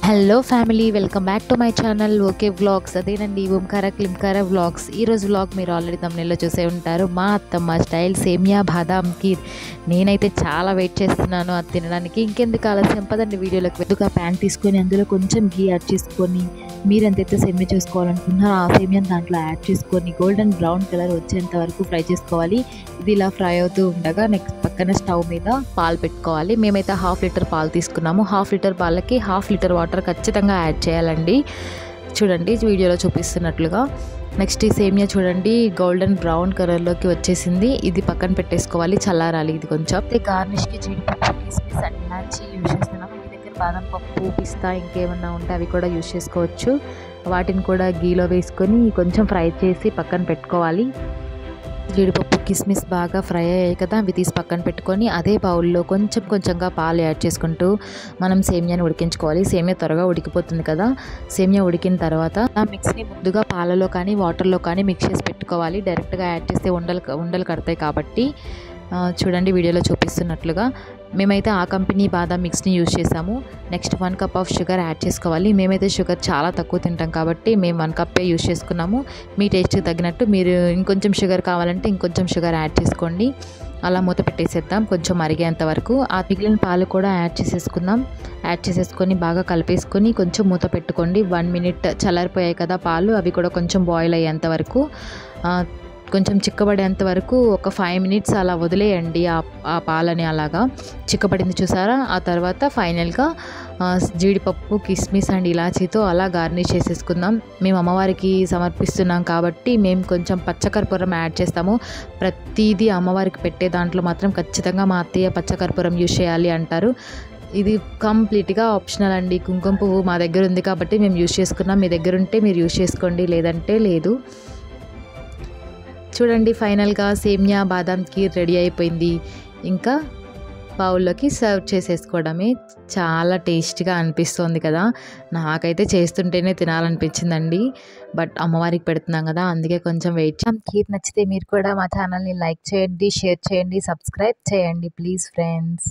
Hello family, welcome back to my channel okay vlogs. అదేనండి ఓంకార క్లింకార vlogs. ఈరోజు vlog మీరు already తమ్ముళ్ళలో చూసే ఉంటారు. మా అత్తమ్మ స్టైల్ సేమియా బాదాం ఖీర్. నేనైతే చాలా వెయిట్ చేస్తున్నాను అది తినడానికి. ఇంకెందుకు ఆలస్యం, పదండి వీడియోలోకి. వెతుగా ప్యాన్ తీసుకొని అందులో కొంచెం గీ యాడ్ చేసుకొని, మీరు ఎంతైతే సేమియా చేసుకోవాలనుకుంటున్నారో ఆ సేమియాని దాంట్లో యాడ్ చేసుకొని గోల్డెన్ బ్రౌన్ కలర్ వచ్చేంత వరకు ఫ్రై చేసుకోవాలి. ఇది ఇలా ఫ్రై అవుతూ ఉండగా నెక్స్ట్ పక్కన స్టవ్ మీద పాలు పెట్టుకోవాలి. మేమైతే 1/2 లీటర్ పాలు తీసుకున్నాము. 1/2 లీటర్ పాలకి 1/2 లీటర్ వాటర్ ఖచ్చితంగా యాడ్ చేయాలండి. చూడండి వీడియోలో చూపిస్తున్నట్లుగా. నెక్స్ట్ ఈ సేమియా చూడండి గోల్డెన్ బ్రౌన్ కలర్లోకి వచ్చేసింది. ఇది పక్కన పెట్టేసుకోవాలి, చల్లారాలి. ఇది కొంచెం గార్నిష్కి జీడిపప్పు, కిస్మిస్ అండ్ ఇలాచీ యూజ్ చేస్తున్నాము. మీ దగ్గర బాదం పప్పు, పిస్తా ఇంకేమన్నా ఉంటే అవి కూడా యూజ్ చేసుకోవచ్చు. వాటిని కూడా గీలో వేసుకొని కొంచెం ఫ్రై చేసి పక్కన పెట్టుకోవాలి. జీడిపప్పు, కిస్మిస్ బాగా ఫ్రై అయ్యాయి కదా, అవి తీసి పక్కన పెట్టుకొని అదే బౌల్లో కొంచెంగా పాలు యాడ్ చేసుకుంటూ మనం సేమియాని ఉడికించుకోవాలి. సేమియా త్వరగా ఉడికిపోతుంది కదా. సేమియా ఉడికిన తర్వాత ఆ మిక్స్ని ముందుగా పాలలో కానీ వాటర్లో కానీ మిక్స్ చేసి పెట్టుకోవాలి. డైరెక్ట్గా యాడ్ చేస్తే ఉండలు కడతాయి కాబట్టి చూడండి వీడియోలో చూపిస్తున్నట్లుగా. మేమైతే ఆ కంపెనీ బాదాం మిక్స్ని యూజ్ చేసాము. Next 1 cup of sugar add చేసుకోవాలి. మేమైతే షుగర్ చాలా తక్కువ తింటాం కాబట్టి మేము 1 కప్పే యూజ్ చేసుకున్నాము. మీ టేస్ట్కి తగినట్టు మీరు ఇంకొంచెం షుగర్ కావాలంటే ఇంకొంచెం షుగర్ యాడ్ చేసుకోండి. అలా మూత పెట్టేసేద్దాం కొంచెం మరిగేంత వరకు. ఆ మిగిలిన పాలు కూడా యాడ్ చేసేసుకుందాం. యాడ్ చేసేసుకొని బాగా కలిపేసుకొని కొంచెం మూత పెట్టుకోండి. 1 మినిట్ చల్లారిపోయాయి కదా పాలు, అవి కూడా కొంచెం బాయిల్ అయ్యేంత వరకు, కొంచెం చిక్కబడేంత వరకు ఒక 5 మినిట్స్ అలా వదిలేయండి. ఆ పాలని అలాగా చిక్కబడింది చూసారా. ఆ తర్వాత ఫైనల్గా జీడిపప్పు, కిస్మిస్ అండ్ ఇలాచీతో అలా గార్నిష్ చేసేసుకుందాం. మేము అమ్మవారికి సమర్పిస్తున్నాం కాబట్టి మేము కొంచెం పచ్చకర్పూరం యాడ్ చేస్తాము. ప్రతిదీ అమ్మవారికి పెట్టే దాంట్లో మాత్రం ఖచ్చితంగా మా అత్తయ్య పచ్చకర్పూరం యూజ్ చేయాలి అంటారు. ఇది కంప్లీట్గా ఆప్షనల్ అండి. కుంకుమ పువ్వు మా దగ్గర ఉంది కాబట్టి మేము యూజ్ చేసుకున్నాం. మీ దగ్గర ఉంటే మీరు యూజ్ చేసుకోండి, లేదంటే లేదు. చూడండి ఫైనల్గా సేమియా బాదాం ఖీర్ రెడీ అయిపోయింది. ఇంకా బౌల్లోకి సర్వ్ చేసేసుకోవడమే. చాలా టేస్ట్గా అనిపిస్తుంది కదా. నాకైతే చేస్తుంటేనే తినాలనిపించిందండి. బట్ అమ్మవారికి పెడుతున్నాం కదా, అందుకే కొంచెం వెయిట్ చేయాలి. ఖీర్ నచ్చితే మీరు కూడా మా ఛానల్ని లైక్ చేయండి, షేర్ చేయండి, సబ్స్క్రైబ్ చేయండి ప్లీజ్ ఫ్రెండ్స్.